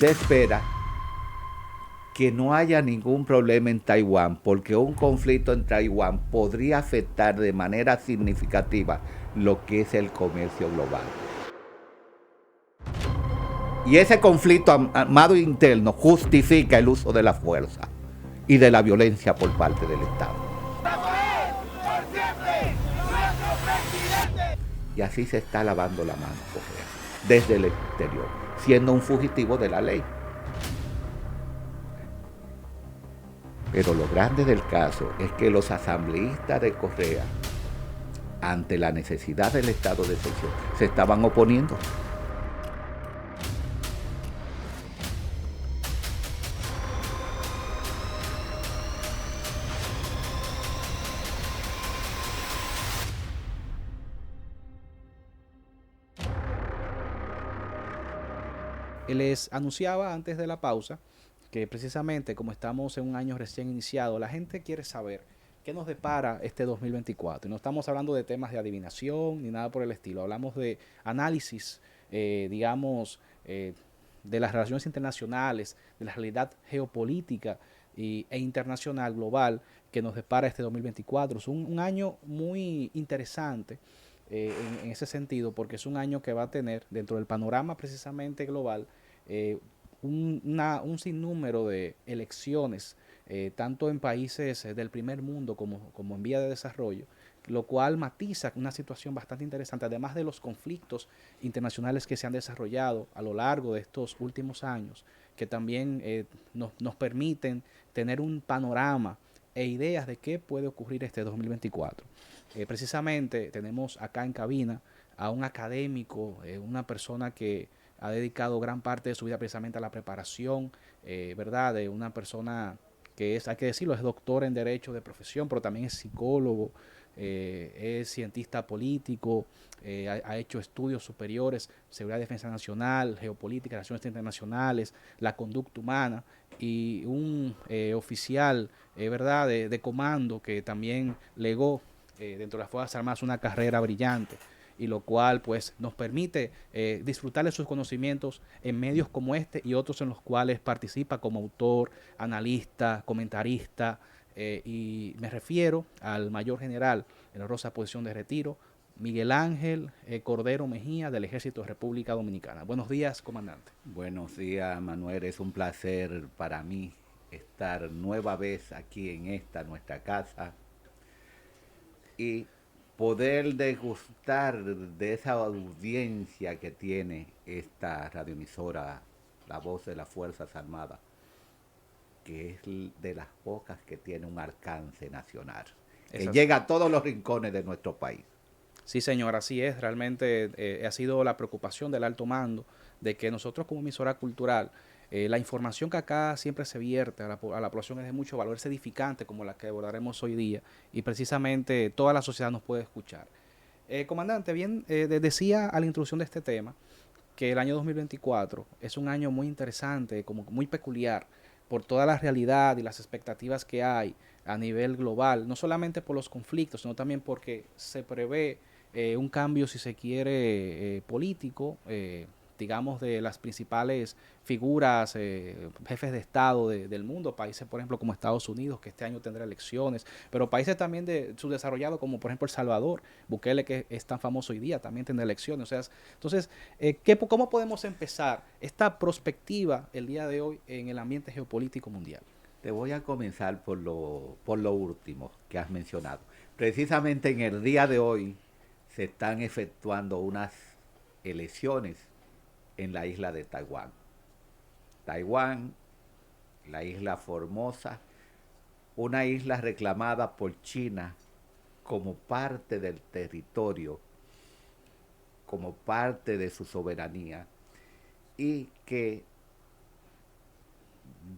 se espera que no haya ningún problema en Taiwán, porque un conflicto en Taiwán podría afectar de manera significativa lo que es el comercio global. Y ese conflicto armado interno justifica el uso de la fuerza y de la violencia por parte del Estado. Y así se está lavando la mano Correa, desde el exterior, siendo un fugitivo de la ley. Pero lo grande del caso es que los asambleístas de Correa, ante la necesidad del estado de excepción, se estaban oponiendo. Les anunciaba antes de la pausa que precisamente como estamos en un año recién iniciado, la gente quiere saber qué nos depara este 2024. Y no estamos hablando de temas de adivinación ni nada por el estilo. Hablamos de análisis, digamos, de las relaciones internacionales, de la realidad geopolítica e internacional global que nos depara este 2024. Es un año muy interesante en ese sentido, porque es un año que va a tener dentro del panorama precisamente global eh, un sinnúmero de elecciones, tanto en países del primer mundo como en vía de desarrollo, lo cual matiza una situación bastante interesante, además de los conflictos internacionales que se han desarrollado a lo largo de estos últimos años, que también nos permiten tener un panorama e ideas de qué puede ocurrir este 2024. Precisamente tenemos acá en cabina a un académico, una persona que ha dedicado gran parte de su vida precisamente a la preparación, ¿verdad? De una persona que es, hay que decirlo, es doctor en Derecho de profesión, pero también es psicólogo, es cientista político, ha hecho estudios superiores, seguridad y defensa nacional, geopolítica, relaciones internacionales, la conducta humana, y un oficial, ¿verdad?, de comando que también legó dentro de las Fuerzas Armadas una carrera brillante y lo cual pues nos permite disfrutar de sus conocimientos en medios como este y otros en los cuales participa como autor, analista, comentarista, y me refiero al mayor general en la honrosa posición de retiro, Miguel Ángel Cordero Mejía, del Ejército de República Dominicana. Buenos días, comandante. Buenos días, Manuel. Es un placer para mí estar nueva vez aquí en esta nuestra casa y poder degustar de esa audiencia que tiene esta radioemisora, La Voz de las Fuerzas Armadas, que es de las pocas que tiene un alcance nacional, Es que así. llega a todos los rincones de nuestro país. Sí, señor, así es. Realmente ha sido la preocupación del alto mando de que nosotros como emisora cultural, la información que acá siempre se vierte a la población es de mucho valor, es edificante como la que abordaremos hoy día y precisamente toda la sociedad nos puede escuchar. Comandante, bien, decía a la introducción de este tema que el año 2024 es un año muy interesante, como muy peculiar, por toda la realidad y las expectativas que hay a nivel global, no solamente por los conflictos, sino también porque se prevé un cambio, si se quiere, político, digamos, de las principales figuras, jefes de Estado del mundo, países, por ejemplo, como Estados Unidos, que este año tendrá elecciones, pero países también de subdesarrollados, como por ejemplo El Salvador, Bukele, que es tan famoso hoy día, también tendrá elecciones. O sea, entonces, ¿cómo podemos empezar esta perspectiva el día de hoy en el ambiente geopolítico mundial? Te voy a comenzar por lo último que has mencionado. Precisamente en el día de hoy se están efectuando unas elecciones en la isla de Taiwán. Taiwán, la isla Formosa, una isla reclamada por China como parte del territorio, como parte de su soberanía, y que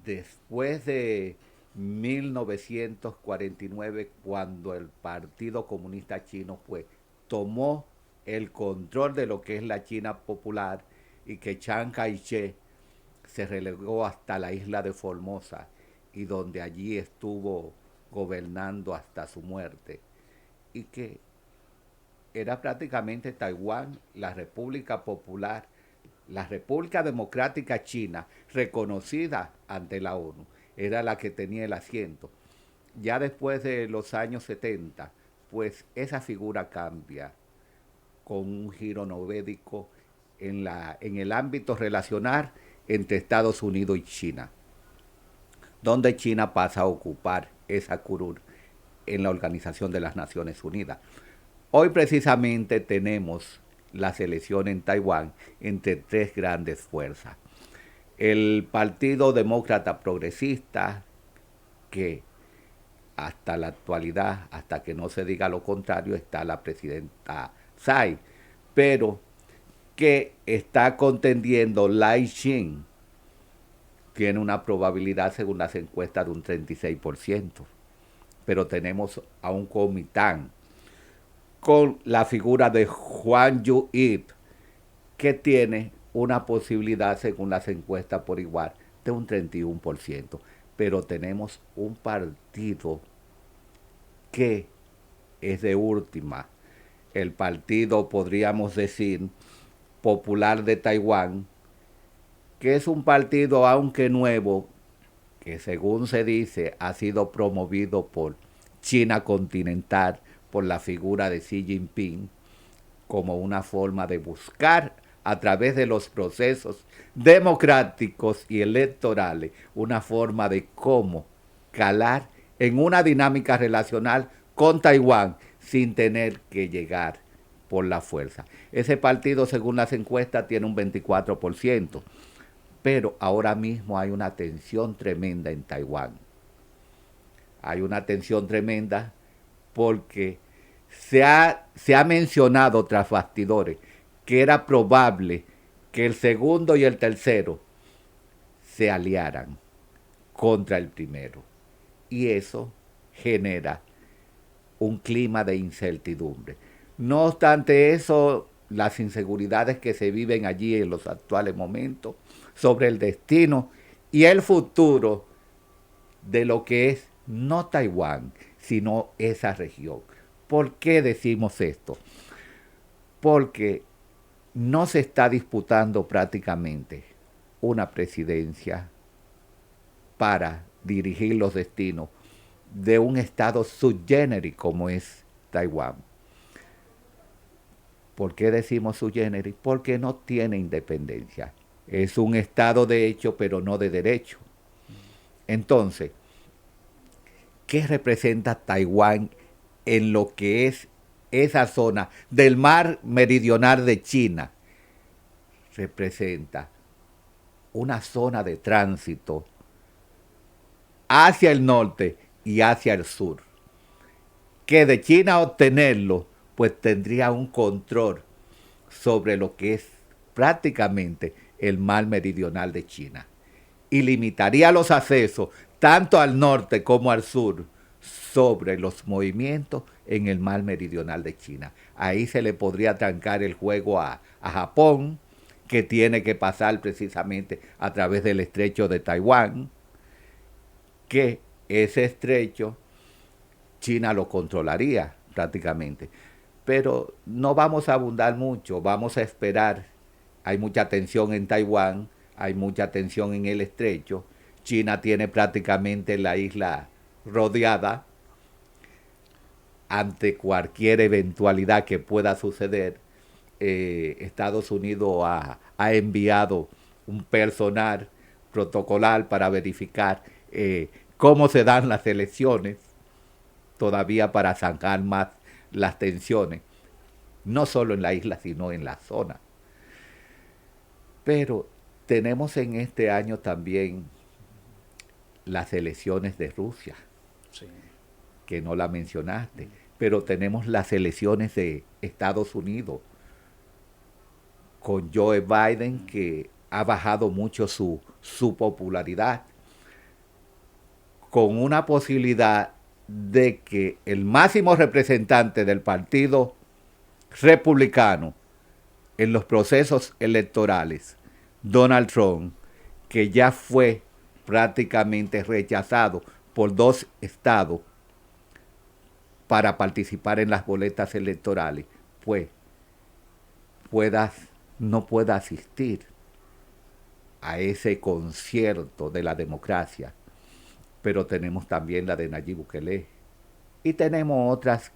después de 1949, cuando el Partido Comunista Chino pues, tomó el control de lo que es la China popular y que Chiang Kai-shek se relegó hasta la isla de Formosa y donde allí estuvo gobernando hasta su muerte y que era prácticamente Taiwán, la República Popular, la República Democrática China, reconocida ante la ONU, era la que tenía el asiento. Ya después de los años 70, pues esa figura cambia con un giro novédico en el ámbito relacional entre Estados Unidos y China, donde China pasa a ocupar esa curul en la Organización de las Naciones Unidas. Hoy precisamente tenemos las elecciones en Taiwán entre tres grandes fuerzas. El Partido Demócrata Progresista, que hasta la actualidad, hasta que no se diga lo contrario, está la presidenta Tsai, pero que está contendiendo Lai Ching, tiene una probabilidad según las encuestas de un 36%, pero tenemos a un Kuomintang con la figura de Huang Yu-ip, que tiene una posibilidad según las encuestas por igual de un 31%, pero tenemos un partido que es de última, el partido, podríamos decir, popular de Taiwán, que es un partido, aunque nuevo, que según se dice ha sido promovido por China continental, por la figura de Xi Jinping, como una forma de buscar a través de los procesos democráticos y electorales, una forma de cómo calar en una dinámica relacional con Taiwán sin tener que llegar por la fuerza. Ese partido, según las encuestas, tiene un 24%, pero ahora mismo hay una tensión tremenda en Taiwán. Hay una tensión tremenda porque se ha mencionado tras bastidores que era probable que el segundo y el tercero se aliaran contra el primero. Y eso genera un clima de incertidumbre. No obstante eso, las inseguridades que se viven allí en los actuales momentos sobre el destino y el futuro de lo que es no Taiwán, sino esa región. ¿Por qué decimos esto? Porque no se está disputando prácticamente una presidencia para dirigir los destinos de un estado subgénero como es Taiwán. ¿Por qué decimos subgénero? Porque no tiene independencia. Es un estado de hecho, pero no de derecho. Entonces, ¿qué representa Taiwán en lo que es esa zona del mar meridional de China? Representa una zona de tránsito hacia el norte y hacia el sur, que de China obtenerlo, pues tendría un control sobre lo que es prácticamente el mar meridional de China y limitaría los accesos tanto al norte como al sur sobre los movimientos en el mar meridional de China. Ahí se le podría trancar el juego a Japón, que tiene que pasar precisamente a través del estrecho de Taiwán, que ese estrecho China lo controlaría prácticamente. Pero no vamos a abundar mucho, vamos a esperar. Hay mucha tensión en Taiwán, hay mucha tensión en el estrecho. China tiene prácticamente la isla rodeada. Ante cualquier eventualidad que pueda suceder, Estados Unidos ha enviado un personal protocolar para verificar cómo se dan las elecciones, todavía para zanjar más las tensiones, no solo en la isla, sino en la zona. Pero tenemos en este año también las elecciones de Rusia, sí, que no la mencionaste, pero tenemos las elecciones de Estados Unidos, con Joe Biden, que ha bajado mucho su popularidad, con una posibilidad de que el máximo representante del Partido Republicano en los procesos electorales, Donald Trump, que ya fue prácticamente rechazado por 2 estados para participar en las boletas electorales, pues no pueda asistir a ese concierto de la democracia, pero tenemos también la de Nayib Bukele y tenemos otras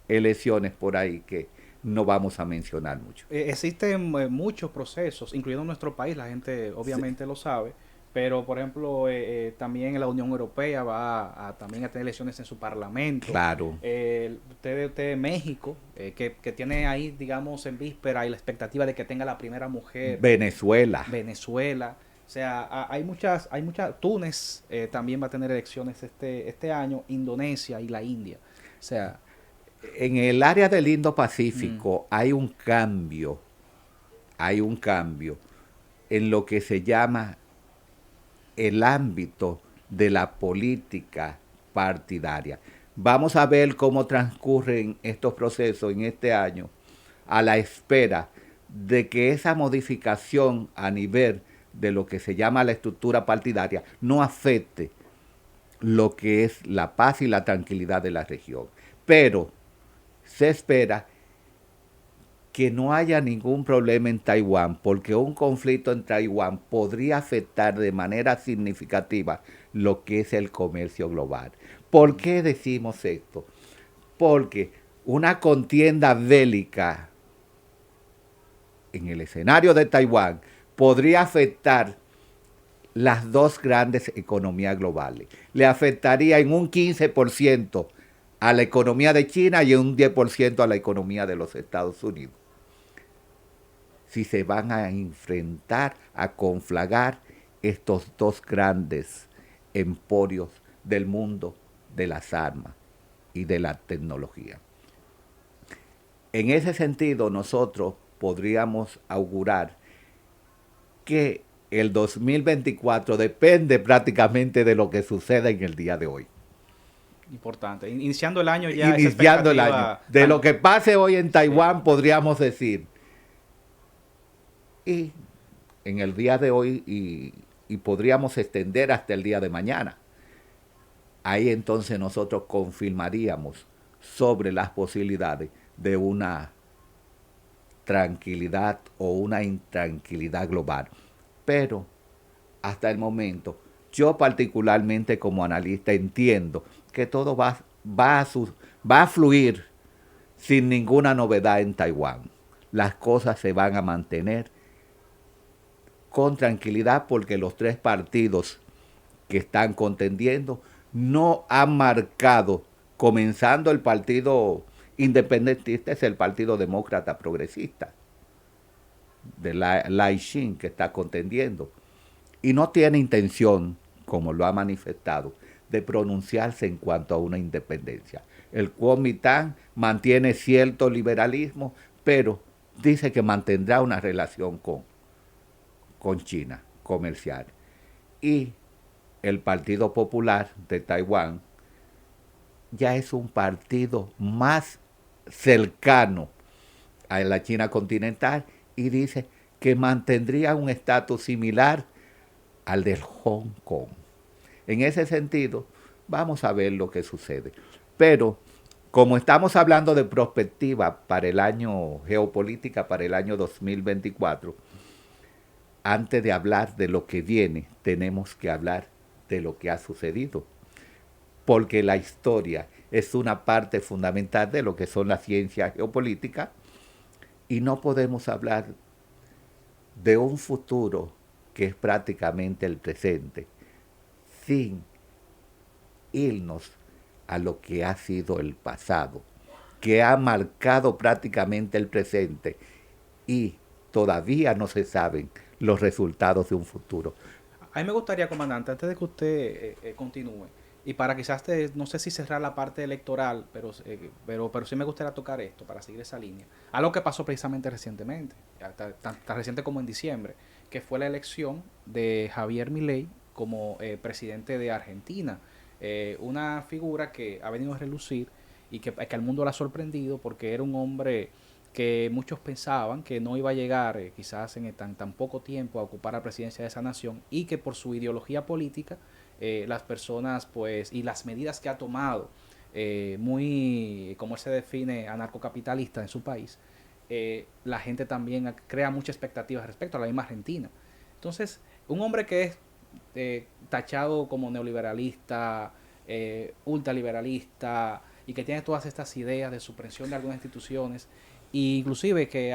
elecciones por ahí que no vamos a mencionar mucho. Existen muchos procesos, incluyendo en nuestro país, la gente obviamente lo sabe, pero por ejemplo también la Unión Europea va a también a tener elecciones en su parlamento. Claro. Usted México, que tiene ahí, digamos, en víspera y la expectativa de que tenga la primera mujer. Venezuela. Venezuela. O sea, hay muchas. Túnez también va a tener elecciones este año, Indonesia y la India. O sea, En el área del Indo-Pacífico hay un cambio en lo que se llama el ámbito de la política partidaria. Vamos a ver cómo transcurren estos procesos en este año a la espera de que esa modificación a nivel de lo que se llama la estructura partidaria no afecte lo que es la paz y la tranquilidad de la región. Pero se espera que no haya ningún problema en Taiwán, porque un conflicto en Taiwán podría afectar de manera significativa lo que es el comercio global. ¿Por qué decimos esto? Porque una contienda bélica en el escenario de Taiwán podría afectar las dos grandes economías globales. Le afectaría en un 15% a la economía de China y en un 10% a la economía de los Estados Unidos. Si se van a enfrentar, a conflagrar estos dos grandes emporios del mundo de las armas y de la tecnología. En ese sentido, nosotros podríamos augurar que el 2024 depende prácticamente de lo que suceda en el día de hoy. importante. Iniciando el año ya. Iniciando el año. De lo que pase hoy en Taiwán, sí, podríamos decir. Y en el día de hoy, y podríamos extender hasta el día de mañana. Ahí entonces nosotros confirmaríamos sobre las posibilidades de una tranquilidad o una intranquilidad global. Pero hasta el momento, yo particularmente como analista entiendo que todo va a fluir sin ninguna novedad en Taiwán. Las cosas se van a mantener con tranquilidad porque los tres partidos que están contendiendo no han marcado, comenzando el partido independentista, es el Partido Demócrata Progresista, de Lai Xin, que está contendiendo. Y no tiene intención, como lo ha manifestado, de pronunciarse en cuanto a una independencia. El Kuomintang mantiene cierto liberalismo, pero dice que mantendrá una relación con China, comercial. Y el Partido Popular de Taiwán ya es un partido más cercano a la China continental y dice que mantendría un estatus similar al del Hong Kong. En ese sentido, vamos a ver lo que sucede. Pero, como estamos hablando de perspectiva para el año geopolítica, para el año 2024, antes de hablar de lo que viene, tenemos que hablar de lo que ha sucedido. Porque la historia es una parte fundamental de lo que son las ciencias geopolíticas y no podemos hablar de un futuro que es prácticamente el presente, sin irnos a lo que ha sido el pasado, que ha marcado prácticamente el presente y todavía no se saben los resultados de un futuro. A mí me gustaría, comandante, antes de que usted continúe, y para quizás, no sé si cerrar la parte electoral, pero sí me gustaría tocar esto para seguir esa línea. Algo que pasó precisamente recientemente, tan reciente como en diciembre, que fue la elección de Javier Milei como presidente de Argentina. Una figura que ha venido a relucir y que al mundo la ha sorprendido porque era un hombre que muchos pensaban que no iba a llegar quizás en tan poco tiempo a ocupar la presidencia de esa nación y que por su ideología política las personas pues y las medidas que ha tomado muy, como él se define, anarcocapitalista en su país, la gente también crea mucha expectativa respecto a la misma Argentina. Entonces, un hombre que es tachado como neoliberalista, ultraliberalista y que tiene todas estas ideas de supresión de algunas instituciones, e inclusive que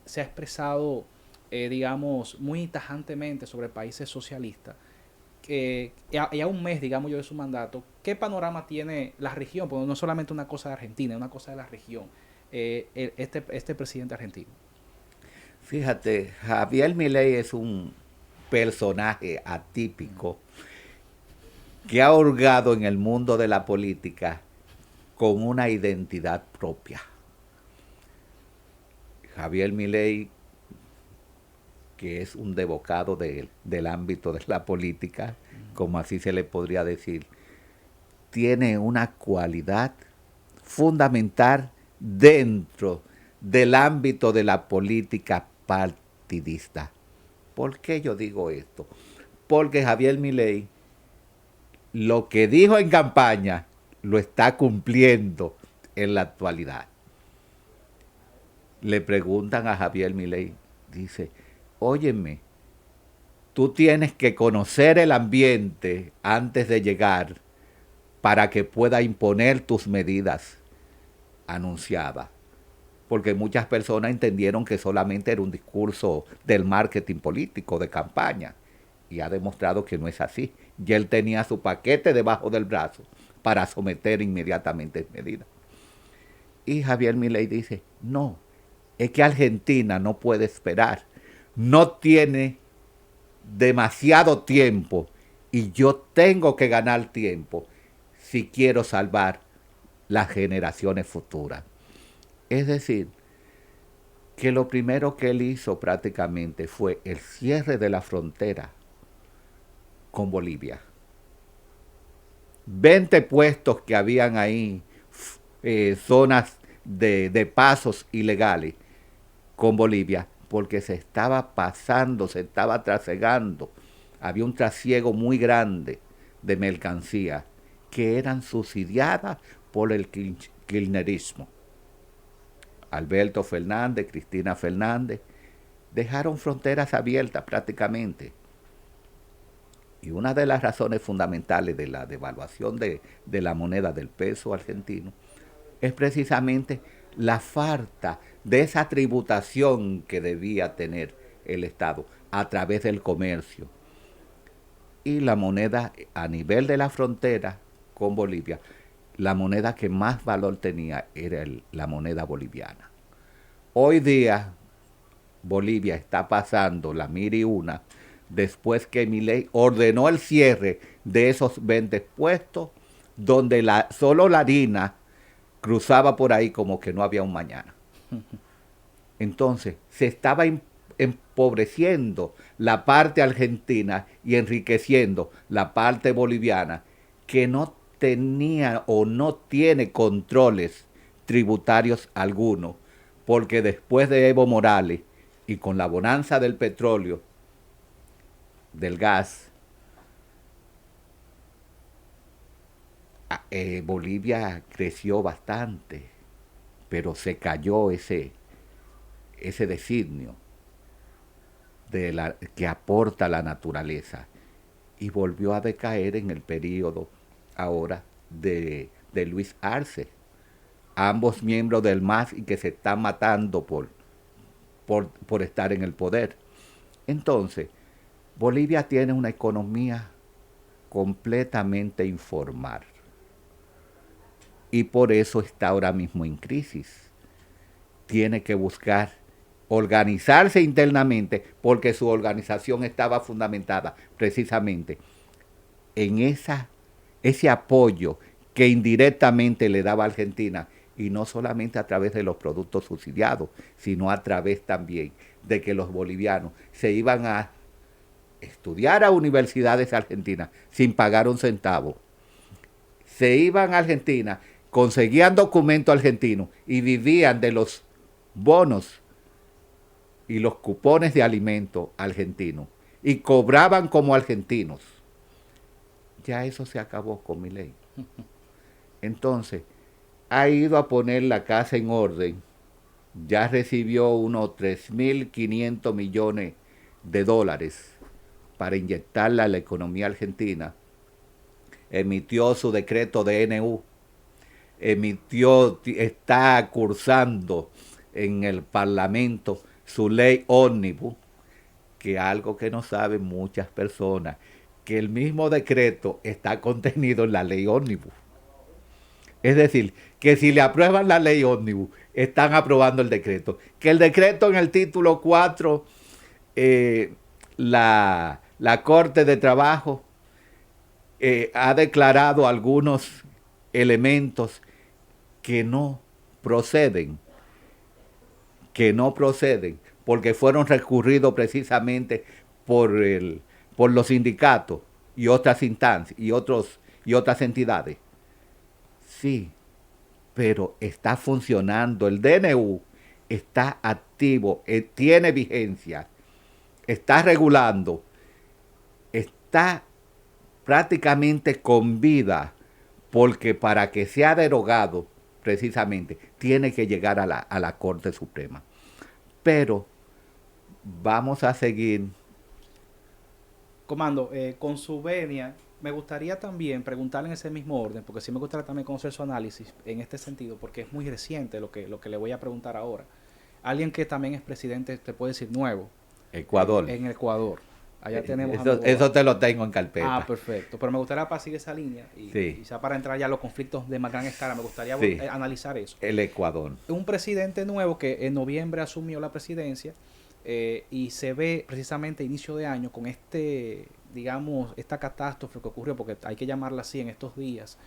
se ha expresado, digamos, muy tajantemente sobre países socialistas, y a un mes, digamos yo, de su mandato, ¿qué panorama tiene la región? Porque no es solamente una cosa de Argentina, es una cosa de la región, este presidente argentino. Fíjate, Javier Milei es un personaje atípico que ha hurgado en el mundo de la política con una identidad propia. Javier Milei, que es un devocado del ámbito de la política, como así se le podría decir, tiene una cualidad fundamental dentro del ámbito de la política partidista. ¿Por qué yo digo esto? Porque Javier Milei lo que dijo en campaña lo está cumpliendo en la actualidad. Le preguntan a Javier Milei, dice, óyeme, tú tienes que conocer el ambiente antes de llegar para que pueda imponer tus medidas anunciadas. Porque muchas personas entendieron que solamente era un discurso del marketing político, de campaña, y ha demostrado que no es así. Y él tenía su paquete debajo del brazo para someter inmediatamente medidas. Y Javier Milei dice, no, es que Argentina no puede esperar, no tiene demasiado tiempo y yo tengo que ganar tiempo si quiero salvar las generaciones futuras. Es decir, que lo primero que él hizo prácticamente fue el cierre de la frontera con Bolivia. 20 puestos que habían ahí, zonas de pasos ilegales con Bolivia, porque se estaba pasando, se estaba trasegando. Había un trasiego muy grande de mercancías que eran subsidiadas por el kirchnerismo. Alberto Fernández, Cristina Fernández, dejaron fronteras abiertas prácticamente. Y una de las razones fundamentales de la devaluación de la moneda del peso argentino es precisamente la falta de esa tributación que debía tener el Estado a través del comercio. Y la moneda a nivel de la frontera con Bolivia, la moneda que más valor tenía era la moneda boliviana. Hoy día Bolivia está pasando la mira y una después que Milei ordenó el cierre de esos 20 puestos donde solo la harina cruzaba por ahí como que no había un mañana. Entonces se estaba empobreciendo la parte argentina y enriqueciendo la parte boliviana que no tenía o no tiene controles tributarios algunos, porque después de Evo Morales y con la bonanza del petróleo, del gas, Bolivia creció bastante, pero se cayó ese designio que aporta la naturaleza y volvió a decaer en el periodo ahora de Luis Arce, ambos miembros del MAS y que se están matando por estar en el poder. Entonces, Bolivia tiene una economía completamente informal y por eso está ahora mismo en crisis. Tiene que buscar organizarse internamente porque su organización estaba fundamentada precisamente en ese apoyo que indirectamente le daba a Argentina, y no solamente a través de los productos subsidiados, sino a través también de que los bolivianos se iban a estudiar a universidades argentinas sin pagar un centavo. Se iban a Argentina, conseguían documentos argentinos y vivían de los bonos y los cupones de alimentos argentinos y cobraban como argentinos. Ya eso se acabó con Milei. Entonces, ha ido a poner la casa en orden, ya recibió unos 3.500 millones de dólares para inyectarla a la economía argentina, emitió su decreto DNU, está cursando en el Parlamento su ley ómnibus, que algo que no saben muchas personas, que el mismo decreto está contenido en la ley ómnibus. Es decir, que si le aprueban la ley ómnibus, están aprobando el decreto. Que el decreto en el título 4, la Corte de Trabajo ha declarado algunos elementos que no proceden, porque fueron recurridos precisamente por los sindicatos y otras instancias y otras entidades. Sí, pero está funcionando. El DNU está activo, tiene vigencia, está regulando, está prácticamente con vida, porque para que sea derogado, precisamente, tiene que llegar a la Corte Suprema. Pero vamos a seguir. Comando, con su venia, me gustaría también preguntarle en ese mismo orden, porque sí me gustaría también conocer su análisis en este sentido, porque es muy reciente lo que le voy a preguntar ahora. Alguien que también es presidente, te puede decir nuevo. Ecuador. En Ecuador. Allá tenemos eso te lo tengo en carpeta. Ah, perfecto. Pero me gustaría para seguir esa línea y sí. quizá para entrar ya a los conflictos de más gran escala, me gustaría analizar eso. El Ecuador. Un presidente nuevo que en noviembre asumió la presidencia y se ve precisamente a inicio de año con digamos, esta catástrofe que ocurrió, porque hay que llamarla así en estos días,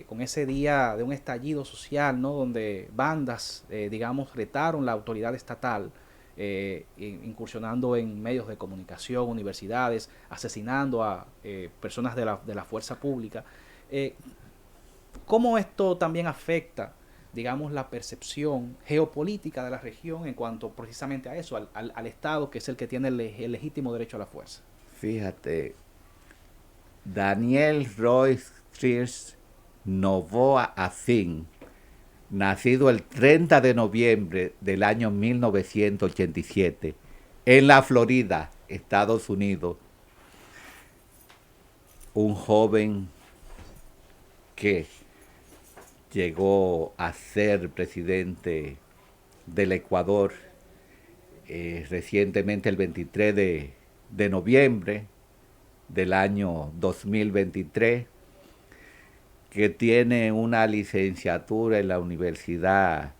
con ese día de un estallido social, ¿no? Donde bandas, digamos, retaron la autoridad estatal, incursionando en medios de comunicación, universidades, asesinando a personas de la fuerza pública. ¿Cómo esto también afecta, digamos, la percepción geopolítica de la región en cuanto precisamente a eso, al Estado, que es el que tiene el legítimo derecho a la fuerza? Fíjate, Daniel Roy Sturz Novoa Azin, nacido el 30 de noviembre del año 1987 en la Florida, Estados Unidos, un joven que llegó a ser presidente del Ecuador recientemente el 23 de noviembre del año 2023, que tiene una licenciatura en la Universidad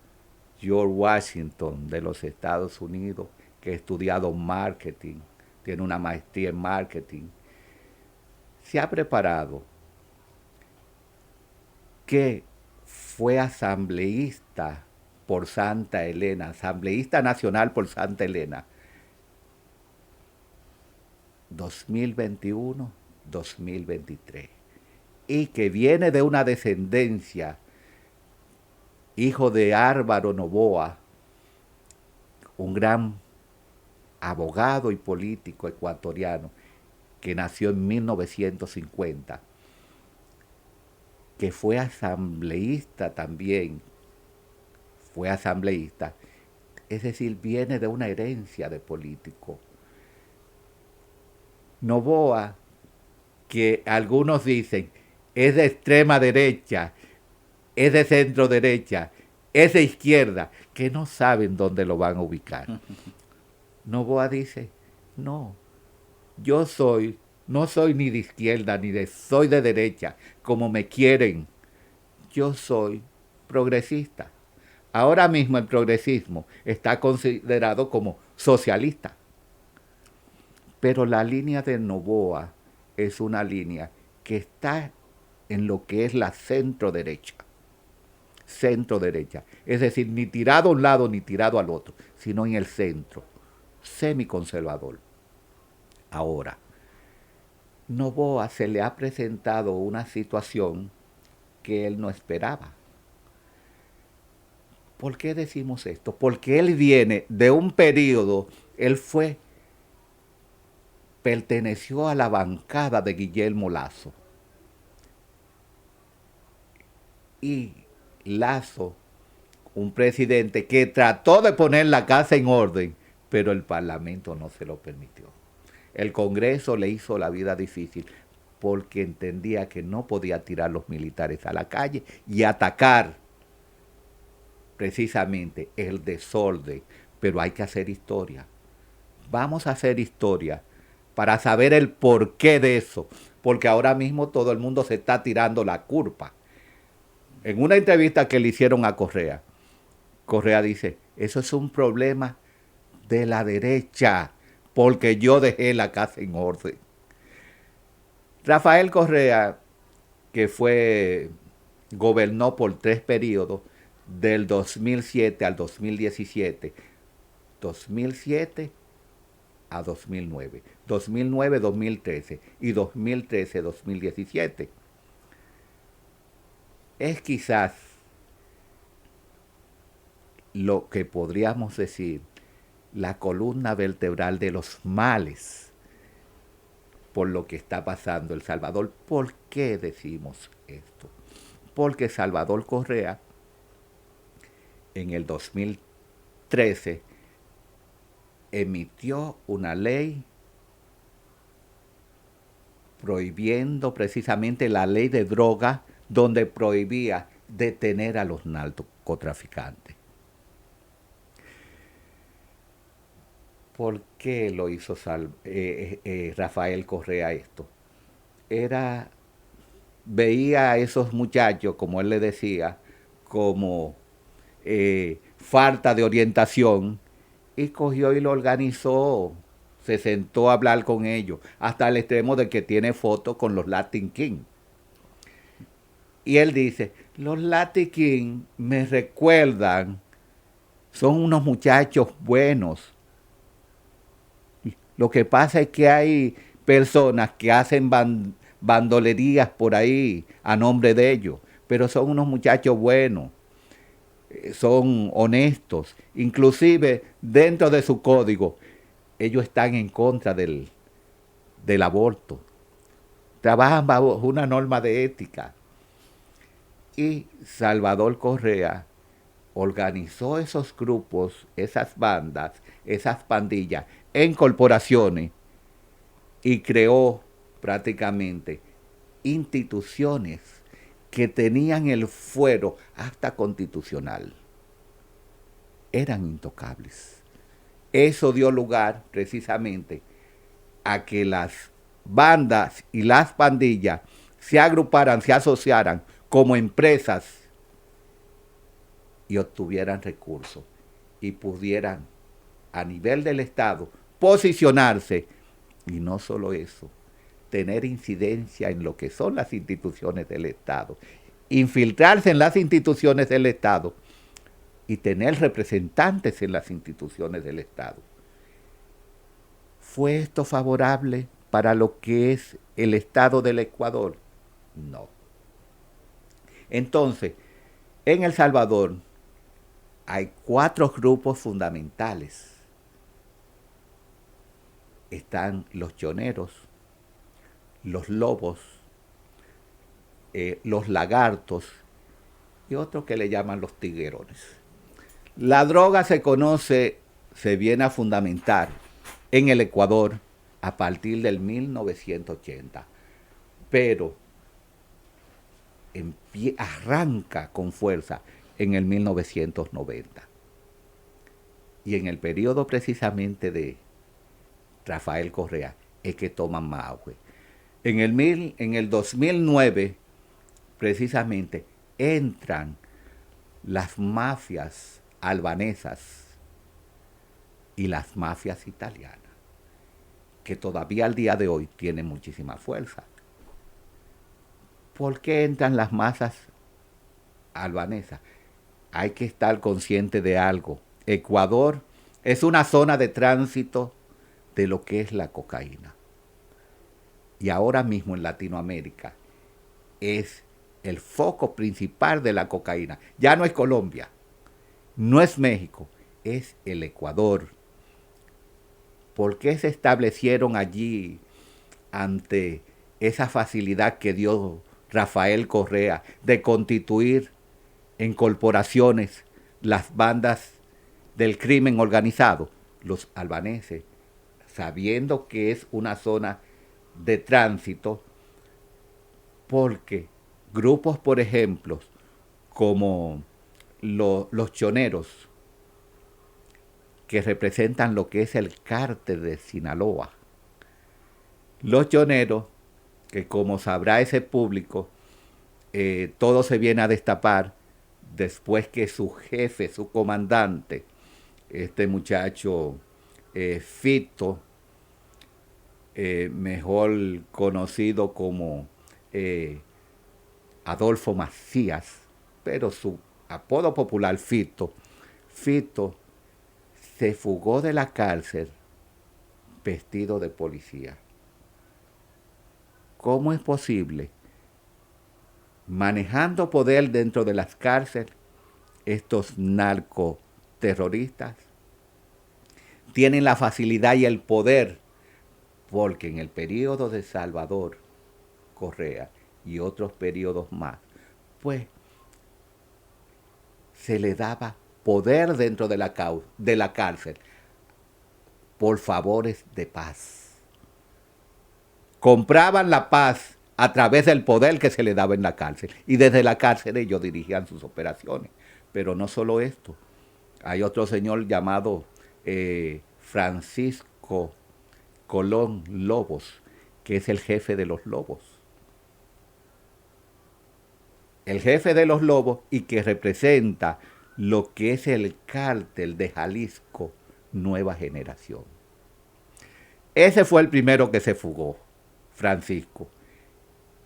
George Washington de los Estados Unidos, que ha estudiado marketing, tiene una maestría en marketing, se ha preparado, que fue asambleísta por Santa Elena, asambleísta nacional por Santa Elena, 2021-2023, y que viene de una descendencia, hijo de Álvaro Noboa, un gran abogado y político ecuatoriano que nació en 1950, que fue asambleísta también, es decir, viene de una herencia de político. Noboa, que algunos dicen es de extrema derecha, es de centro derecha, es de izquierda, que no saben dónde lo van a ubicar. Noboa dice, no, no soy ni de izquierda ni soy de derecha, como me quieren. Yo soy progresista. Ahora mismo el progresismo está considerado como socialista. Pero la línea de Noboa es una línea que está en lo que es la centro derecha. Centro derecha. Es decir, ni tirado a un lado ni tirado al otro, sino en el centro. Semiconservador. Ahora, Noboa se le ha presentado una situación que él no esperaba. ¿Por qué decimos esto? Porque él viene de un periodo, perteneció a la bancada de Guillermo Lasso. Y Lasso, un presidente que trató de poner la casa en orden, pero el Parlamento no se lo permitió. El Congreso le hizo la vida difícil porque entendía que no podía tirar los militares a la calle y atacar precisamente el desorden, pero hay que hacer historia. Vamos a hacer historia para saber el porqué de eso, porque ahora mismo todo el mundo se está tirando la culpa. En una entrevista que le hicieron a Correa, Correa dice, eso es un problema de la derecha, porque yo dejé la casa en orden. Rafael Correa, que gobernó por 3 periodos, del 2007 al 2017, 2007 a 2009, 2009-2013 y 2013-2017. Es quizás lo que podríamos decir la columna vertebral de los males por lo que está pasando en El Salvador. ¿Por qué decimos esto? Porque Salvador Correa en el 2013 emitió una ley prohibiendo precisamente la ley de drogas, donde prohibía detener a los narcotraficantes. ¿Por qué lo hizo Rafael Correa esto? Veía a esos muchachos, como él le decía, como falta de orientación, y cogió y lo organizó, se sentó a hablar con ellos, hasta el extremo de que tiene fotos con los Latin King. Y él dice, los Latin King me recuerdan, son unos muchachos buenos. Lo que pasa es que hay personas que hacen bandolerías por ahí a nombre de ellos, pero son unos muchachos buenos, son honestos, inclusive dentro de su código, ellos están en contra del aborto, trabajan bajo una norma de ética. Y Salvador Correa organizó esos grupos, esas bandas, esas pandillas en corporaciones y creó prácticamente instituciones que tenían el fuero hasta constitucional. Eran intocables. Eso dio lugar precisamente a que las bandas y las pandillas se agruparan, se asociaran como empresas y obtuvieran recursos y pudieran a nivel del Estado posicionarse, y no solo eso, tener incidencia en lo que son las instituciones del Estado, infiltrarse en las instituciones del Estado y tener representantes en las instituciones del Estado. ¿Fue esto favorable para lo que es el Estado del Ecuador? No. Entonces, en El Salvador hay 4 grupos fundamentales. Están los choneros, los lobos, los lagartos y otros que le llaman los tiguerones. La droga se viene a fundamentar en el Ecuador a partir del 1980, pero arranca con fuerza en el 1990. Y en el periodo precisamente de Rafael Correa es que toman más auge. En el 2009, precisamente, entran las mafias albanesas y las mafias italianas, que todavía al día de hoy tienen muchísima fuerza. ¿Por qué entran las masas albanesas? Hay que estar consciente de algo. Ecuador es una zona de tránsito de lo que es la cocaína. Y ahora mismo en Latinoamérica es el foco principal de la cocaína. Ya no es Colombia, no es México, es el Ecuador. ¿Por qué se establecieron allí ante esa facilidad que dio Rafael Correa de constituir en corporaciones las bandas del crimen organizado? los albaneses, sabiendo que es una zona de tránsito, porque grupos, por ejemplo, como los choneros, que representan lo que es el cártel de Sinaloa. Los choneros, que como sabrá ese público, todo se viene a destapar después que su jefe, su comandante, este muchacho Fito, mejor conocido como Adolfo Macías, pero su apodo popular Fito, se fugó de la cárcel vestido de policía. ¿Cómo es posible? Manejando poder dentro de las cárceles, estos narcoterroristas tienen la facilidad y el poder, porque en el periodo de Salvador Correa y otros periodos más, pues se le daba poder dentro de la cárcel por favores de paz. Compraban la paz a través del poder que se le daba en la cárcel. Y desde la cárcel ellos dirigían sus operaciones. Pero no solo esto. Hay otro señor llamado Francisco Colón Lobos, que es el jefe de los lobos. El jefe de los lobos y que representa lo que es el cártel de Jalisco Nueva Generación. Ese fue el primero que se fugó, Francisco.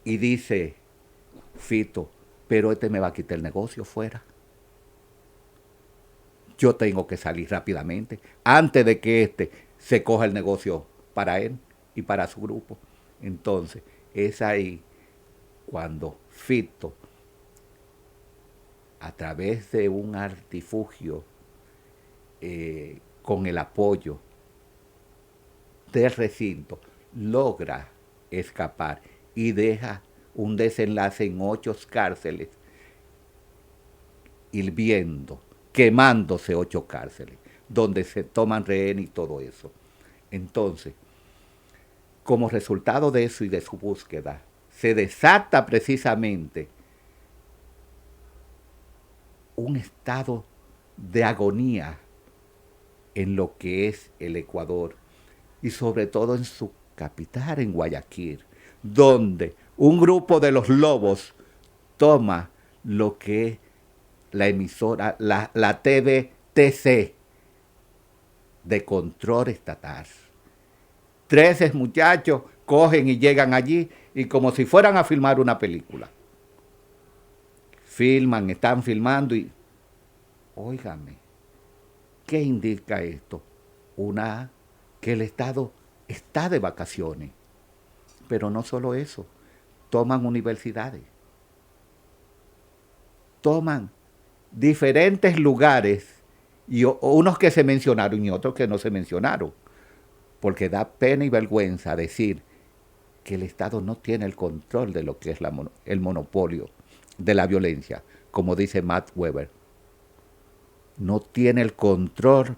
Y dice Fito, pero este me va a quitar el negocio fuera. Yo tengo que salir rápidamente antes de que este se coja el negocio para él y para su grupo. Entonces, es ahí cuando Fito, a través de un artifugio con el apoyo del recinto, logra escapar y deja un desenlace en 8 cárceles, hirviendo, quemándose 8 cárceles, donde se toman rehén y todo eso. Entonces, como resultado de eso y de su búsqueda, se desata precisamente un estado de agonía en lo que es el Ecuador y sobre todo en su capital, en Guayaquil, donde un grupo de los lobos toma lo que es la emisora, la TVTC de control estatal. 13 muchachos cogen y llegan allí y como si fueran a filmar una película. Filman, están filmando y, óigame, ¿qué indica esto? Que el Estado está de vacaciones. Pero no solo eso, toman universidades, toman diferentes lugares, y unos que se mencionaron y otros que no se mencionaron, porque da pena y vergüenza decir que el Estado no tiene el control de lo que es el monopolio de la violencia, como dice Max Weber. No tiene el control,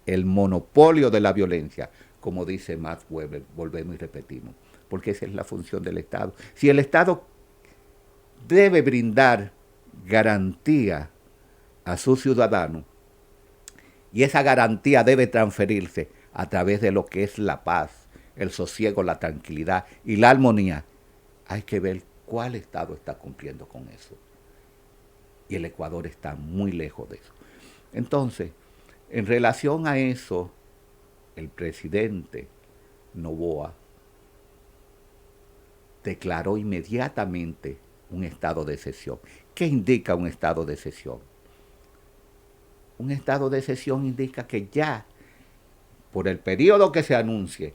el monopolio de la violencia, como dice Max Weber, volvemos y repetimos, porque esa es la función del Estado. Si el Estado debe brindar garantía a sus ciudadanos, y esa garantía debe transferirse a través de lo que es la paz, el sosiego, la tranquilidad y la armonía, hay que ver cuál Estado está cumpliendo con eso. Y el Ecuador está muy lejos de eso. Entonces, en relación a eso, el presidente Noboa declaró inmediatamente un estado de excepción. ¿Qué indica un estado de excepción? Un estado de excepción indica que ya, por el periodo que se anuncie,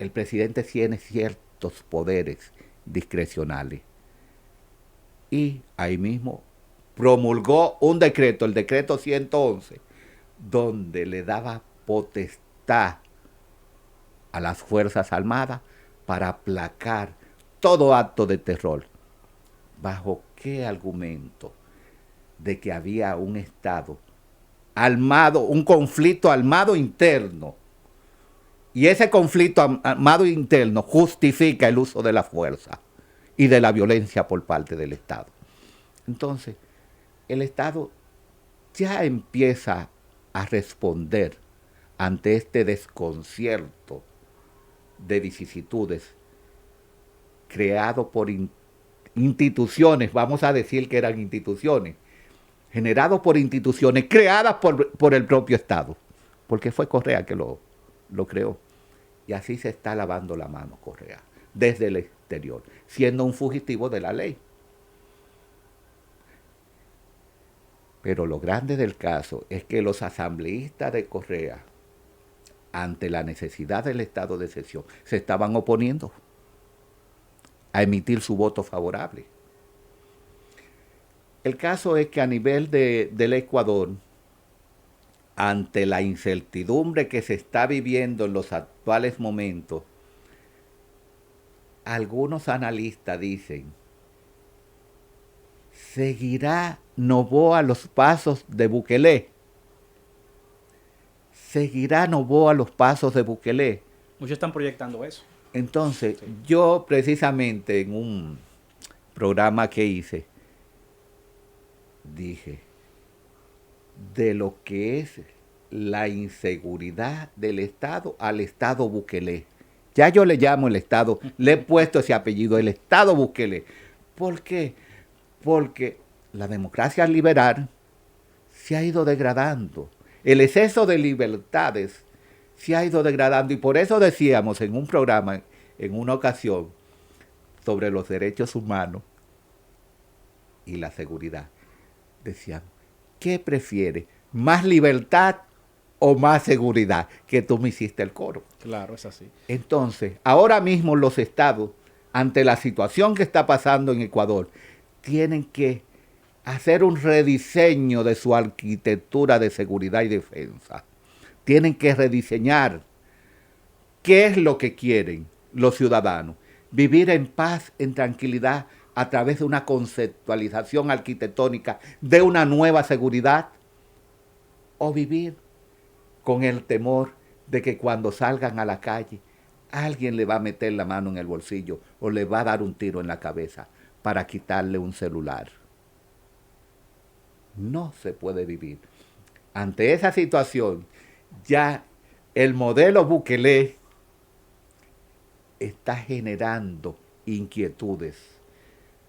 el presidente tiene ciertos poderes discrecionales. Y ahí mismo promulgó un decreto, el decreto 111, donde le daba potestad a las Fuerzas Armadas para aplacar todo acto de terror. ¿Bajo qué argumento? De que había un Estado armado, un conflicto armado interno. Y ese conflicto armado interno justifica el uso de la fuerza y de la violencia por parte del Estado. Entonces, el Estado ya empieza a responder ante este desconcierto de vicisitudes creado por instituciones, vamos a decir que eran instituciones, generado por instituciones creadas por el propio Estado, porque fue Correa que lo creó. Y así se está lavando la mano Correa, desde el exterior, siendo un fugitivo de la ley. Pero lo grande del caso es que los asambleístas de Correa, ante la necesidad del estado de excepción, se estaban oponiendo a emitir su voto favorable. El caso es que a nivel del Ecuador, ante la incertidumbre que se está viviendo en los actuales momentos, algunos analistas dicen, ¿seguirá Noboa los pasos de Bukele? ¿Seguirá Noboa los pasos de Bukele? Muchos están proyectando eso. Entonces, sí. Yo precisamente en un programa que hice, dije, de lo que es la inseguridad del Estado al Estado Bukele. Ya yo le llamo el Estado, le he puesto ese apellido, el Estado Bukele. ¿Por qué? Porque la democracia liberal se ha ido degradando. El exceso de libertades se ha ido degradando. Y por eso decíamos en un programa, en una ocasión, sobre los derechos humanos y la seguridad. Decíamos, ¿qué prefiere? ¿Más libertad o más seguridad? Que tú me hiciste el coro. Claro, es así. Entonces, ahora mismo los estados, ante la situación que está pasando en Ecuador, tienen que hacer un rediseño de su arquitectura de seguridad y defensa. Tienen que rediseñar qué es lo que quieren los ciudadanos. Vivir en paz, en tranquilidad, a través de una conceptualización arquitectónica de una nueva seguridad, o vivir con el temor de que cuando salgan a la calle alguien le va a meter la mano en el bolsillo o le va a dar un tiro en la cabeza para quitarle un celular. No se puede vivir. Ante esa situación, ya el modelo Bukele está generando inquietudes,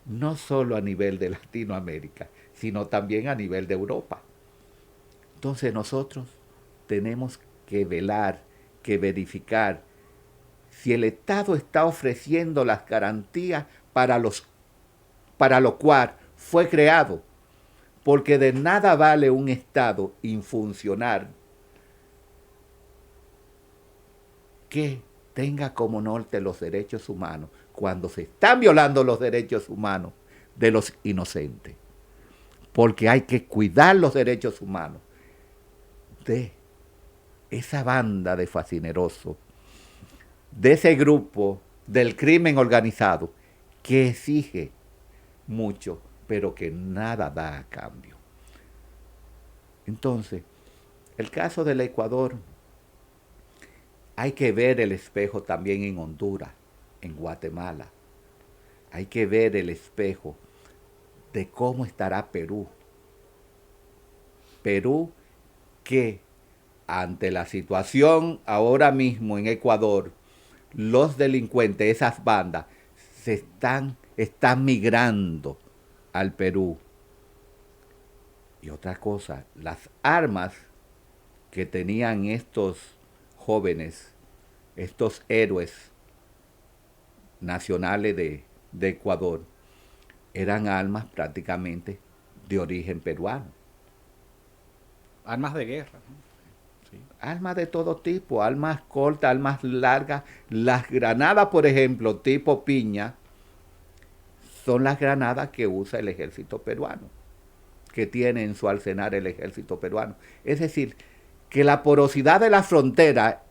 no solo a nivel de Latinoamérica, sino también a nivel de Europa. Entonces nosotros tenemos que velar, que verificar si el Estado está ofreciendo las garantías para lo cual fue creado, porque de nada vale un Estado infuncional que tenga como norte los derechos humanos cuando se están violando los derechos humanos de los inocentes. Porque hay que cuidar los derechos humanos de esa banda de fascinerosos, de ese grupo del crimen organizado que exige mucho, pero que nada da a cambio. Entonces, el caso del Ecuador, hay que ver el espejo también en Honduras, en Guatemala. Hay que ver el espejo de cómo estará Perú. Perú que ante la situación ahora mismo en Ecuador, los delincuentes, esas bandas, están migrando al Perú. Y otra cosa, las armas que tenían estos jóvenes, estos héroes nacionales de Ecuador, eran armas prácticamente de origen peruano. Armas de guerra. Sí. Armas de todo tipo, armas cortas, armas largas. Las granadas, por ejemplo, tipo piña, son las granadas que usa el ejército peruano, que tiene en su arsenal el ejército peruano. Es decir, que la porosidad de la frontera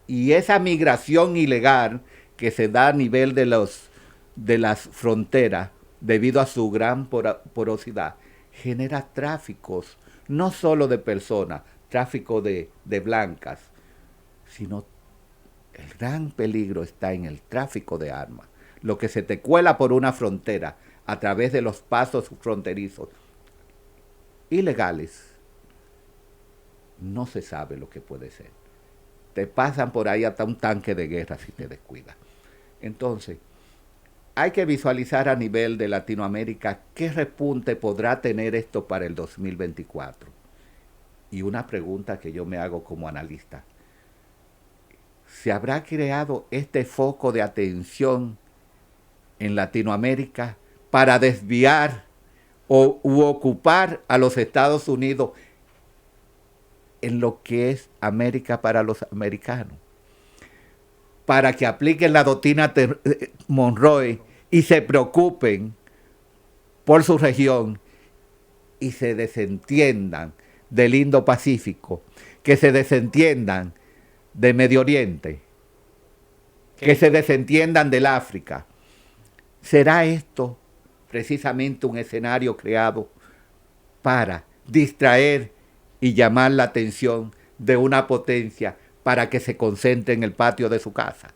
y esa migración ilegal que se da a nivel de las fronteras debido a su gran porosidad, genera tráficos no solo de personas, tráfico de blancas, sino el gran peligro está en el tráfico de armas. Lo que se te cuela por una frontera a través de los pasos fronterizos ilegales, no se sabe lo que puede ser. Te pasan por ahí hasta un tanque de guerra si te descuidas. Entonces, hay que visualizar a nivel de Latinoamérica qué repunte podrá tener esto para el 2024. Y una pregunta que yo me hago como analista. ¿Se habrá creado este foco de atención en Latinoamérica para desviar u ocupar a los Estados Unidos en lo que es América para los americanos? Para que apliquen la doctrina Monroe y se preocupen por su región y se desentiendan del Indo-Pacífico, que se desentiendan de Medio Oriente, que se desentiendan del África. ¿Será esto precisamente un escenario creado para distraer y llamar la atención de una potencia para que se concentre en el patio de su casa?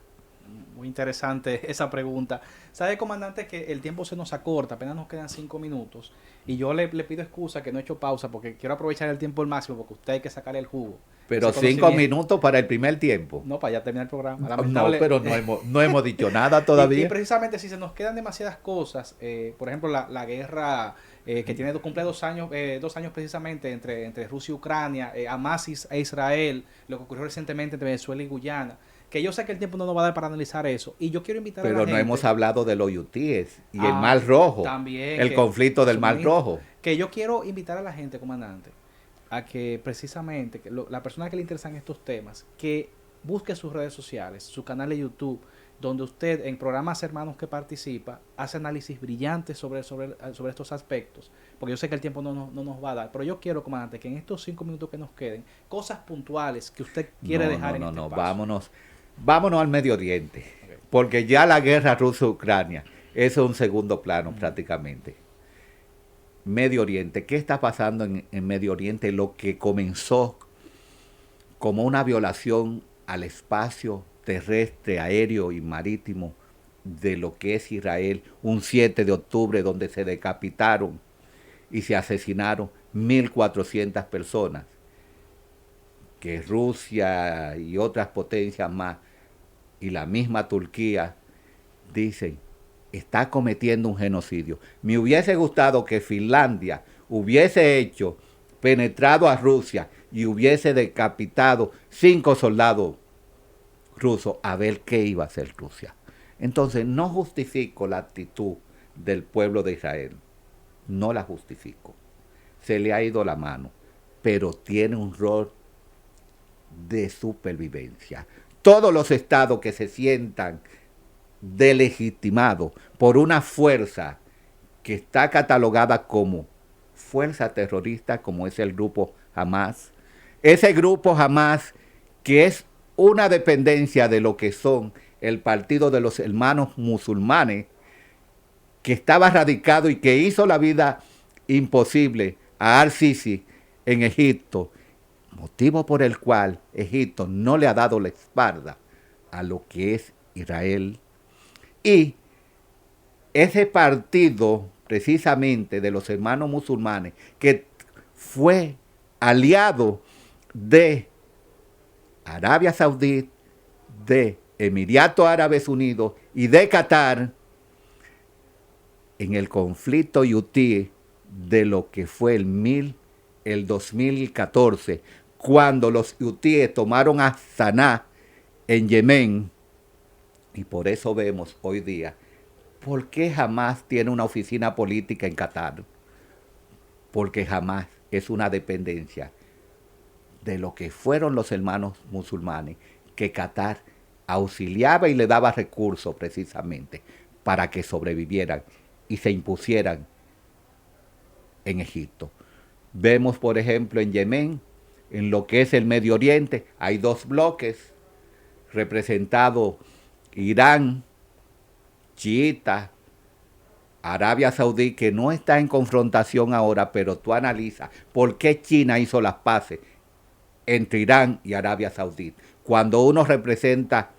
Muy interesante esa pregunta. ¿Sabe, comandante, que el tiempo se nos acorta? Apenas nos quedan 5 minutos. Y yo le pido excusa que no he hecho pausa porque quiero aprovechar el tiempo al máximo porque usted hay que sacarle el jugo. Pero 5 minutos para el primer tiempo. No, para ya terminar el programa. No, pero no hemos dicho nada todavía. Y precisamente si se nos quedan demasiadas cosas, por ejemplo, la guerra que cumple 2 años, 2 años precisamente entre Rusia y Ucrania, Hamas e Israel, lo que ocurrió recientemente entre Venezuela y Guyana, que yo sé que el tiempo no nos va a dar para analizar eso. Y yo quiero invitar a la gente... Pero no hemos hablado de los UTIs y el Mar Rojo. También. El conflicto del Mar Rojo. Que yo quiero invitar a la gente, comandante, a que precisamente, la persona que le interesan estos temas, que busque sus redes sociales, su canal de YouTube, donde usted en programas hermanos que participa, hace análisis brillantes sobre estos aspectos, porque yo sé que el tiempo no nos va a dar, pero yo quiero, comandante, que en estos 5 minutos que nos queden, cosas puntuales que usted quiere dejar en este espacio. Vámonos al Medio Oriente, okay, porque ya la guerra Rusia-Ucrania es un segundo plano prácticamente. Medio Oriente, ¿qué está pasando en Medio Oriente? Lo que comenzó como una violación al espacio terrestre, aéreo y marítimo de lo que es Israel, un 7 de octubre donde se decapitaron y se asesinaron 1.400 personas, que Rusia y otras potencias más y la misma Turquía dicen está cometiendo un genocidio. Me hubiese gustado que Finlandia hubiese penetrado a Rusia y hubiese decapitado 5 soldados rusos, a ver qué iba a hacer Rusia. Entonces no justifico la actitud del pueblo de Israel, no la justifico. Se le ha ido la mano, pero tiene un rol de supervivencia. Todos los estados que se sientan delegitimados por una fuerza que está catalogada como fuerza terrorista, como es el grupo Hamas, ese grupo Hamas que es una dependencia de lo que son el Partido de los Hermanos Musulmanes, que estaba radicado y que hizo la vida imposible a Al-Sisi en Egipto, motivo por el cual Egipto no le ha dado la espalda a lo que es Israel. Y ese partido precisamente de los hermanos musulmanes, que fue aliado de Arabia Saudí, de Emiratos Árabes Unidos y de Qatar, en el conflicto yutí de lo que fue el 2014, cuando los hutíes tomaron a Saná en Yemen, y por eso vemos hoy día, ¿por qué Hamas tiene una oficina política en Qatar? Porque Hamas es una dependencia de lo que fueron los hermanos musulmanes, que Qatar auxiliaba y le daba recursos precisamente para que sobrevivieran y se impusieran en Egipto. Vemos, por ejemplo, en Yemen, en lo que es el Medio Oriente, hay 2 bloques representados: Irán, chiita, Arabia Saudí, que no está en confrontación ahora, pero tú analizas por qué China hizo las paces entre Irán y Arabia Saudí. Cuando uno representa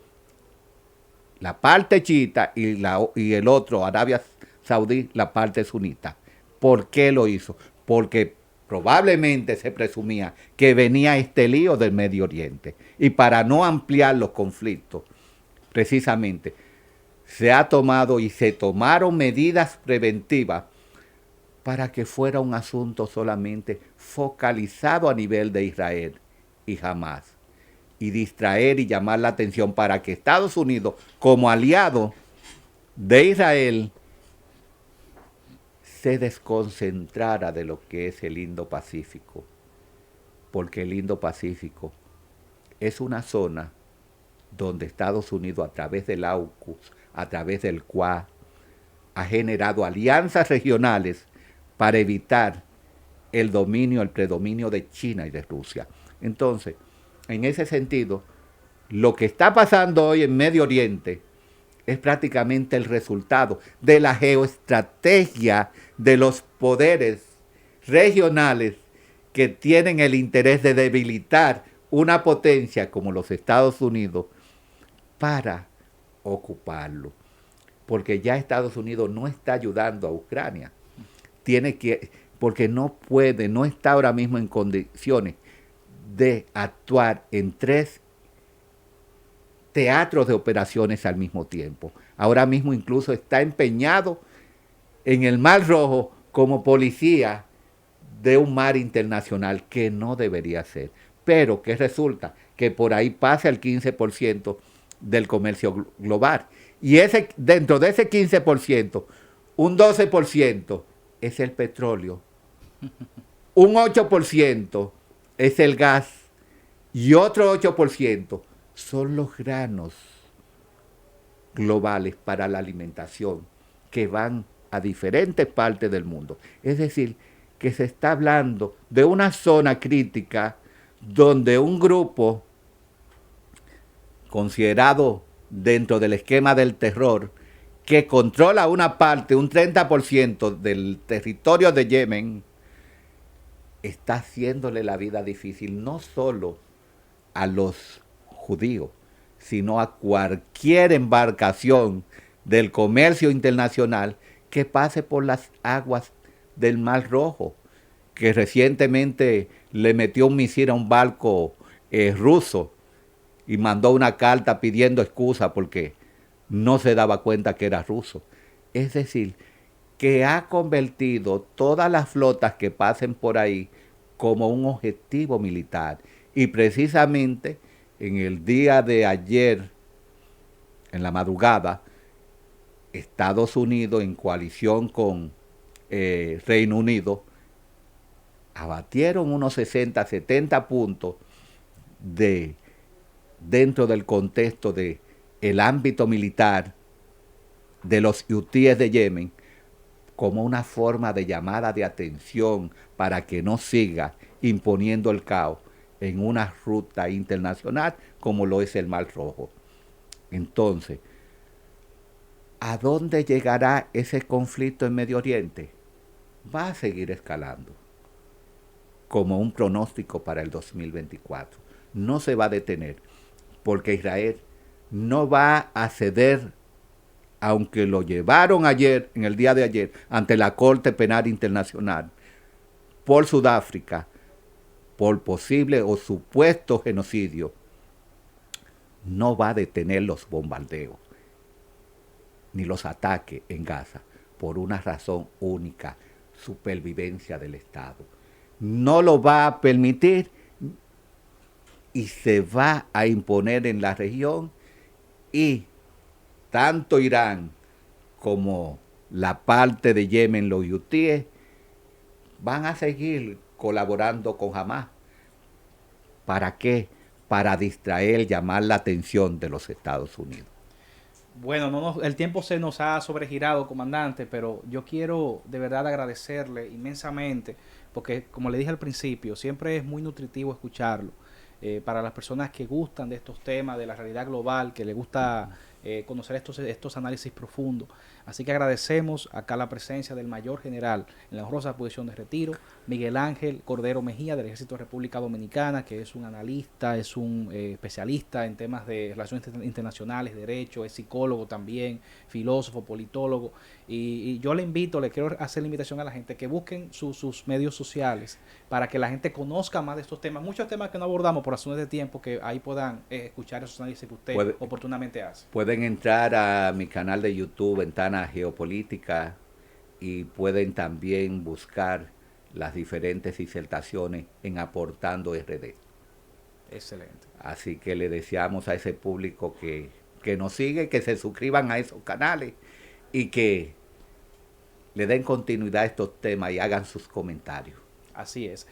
la parte chiita y el otro, Arabia Saudí, la parte sunita. ¿Por qué lo hizo? Porque probablemente se presumía que venía este lío del Medio Oriente. Y para no ampliar los conflictos, precisamente, se ha tomado y se tomaron medidas preventivas para que fuera un asunto solamente focalizado a nivel de Israel y Hamás, y distraer y llamar la atención para que Estados Unidos, como aliado de Israel, se desconcentrara de lo que es el Indo-Pacífico, porque el Indo-Pacífico es una zona donde Estados Unidos, a través del AUKUS, a través del QUAD, ha generado alianzas regionales para evitar el predominio de China y de Rusia. Entonces, en ese sentido, lo que está pasando hoy en Medio Oriente es prácticamente el resultado de la geoestrategia de los poderes regionales que tienen el interés de debilitar una potencia como los Estados Unidos para ocuparlo. Porque ya Estados Unidos no está ayudando a Ucrania. Porque no está ahora mismo en condiciones de actuar en 3 teatros de operaciones al mismo tiempo. Ahora mismo incluso está empeñado en el Mar Rojo como policía de un mar internacional, que no debería ser. Pero que resulta que por ahí pasa el 15% del comercio global. Y dentro de ese 15%, un 12% es el petróleo, un 8% es el gas y otro 8% son los granos globales para la alimentación que van a diferentes partes del mundo. Es decir, que se está hablando de una zona crítica donde un grupo considerado dentro del esquema del terror, que controla una parte, un 30% del territorio de Yemen, está haciéndole la vida difícil no solo a los judíos, sino a cualquier embarcación del comercio internacional que pase por las aguas del Mar Rojo, que recientemente le metió un misil a un barco ruso y mandó una carta pidiendo excusa porque no se daba cuenta que era ruso. Es decir, que ha convertido todas las flotas que pasen por ahí como un objetivo militar. Y precisamente en el día de ayer, en la madrugada, Estados Unidos, en coalición con Reino Unido, abatieron unos 60, 70 puntos dentro del contexto de el ámbito militar de los hutíes de Yemen, como una forma de llamada de atención para que no siga imponiendo el caos en una ruta internacional como lo es el Mar Rojo. Entonces, ¿a dónde llegará ese conflicto en Medio Oriente? Va a seguir escalando como un pronóstico para el 2024. No se va a detener, porque Israel no va a ceder, aunque lo llevaron ayer, en el día de ayer, ante la Corte Penal Internacional por Sudáfrica, por posible o supuesto genocidio. No va a detener los bombardeos ni los ataques en Gaza por una razón única: supervivencia del Estado. No lo va a permitir y se va a imponer en la región, y tanto Irán como la parte de Yemen, los hutíes, van a seguir colaborando con Hamás. ¿Para qué? Para distraer, llamar la atención de los Estados Unidos. Bueno, el tiempo se nos ha sobregirado, comandante, pero yo quiero de verdad agradecerle inmensamente, porque como le dije al principio, siempre es muy nutritivo escucharlo. Para las personas que gustan de estos temas, de la realidad global, que les gusta conocer estos análisis profundos. Así que agradecemos acá la presencia del Mayor General en la honrosa posición de retiro, Miguel Ángel Cordero Mejía, del Ejército de República Dominicana, que es un analista, es un especialista en temas de relaciones internacionales, derecho, es psicólogo también, filósofo, politólogo. Y yo le invito, le quiero hacer la invitación a la gente que busquen sus medios sociales para que la gente conozca más de estos temas. Muchos temas que no abordamos por razones de tiempo, que ahí puedan escuchar esos análisis que usted oportunamente hace. Pueden entrar a mi canal de YouTube, Ventana Geopolítica, y pueden también buscar las diferentes disertaciones en Aportando RD. Excelente. Así que le deseamos a ese público que nos sigue, que se suscriban a esos canales y que le den continuidad a estos temas y hagan sus comentarios. Así es.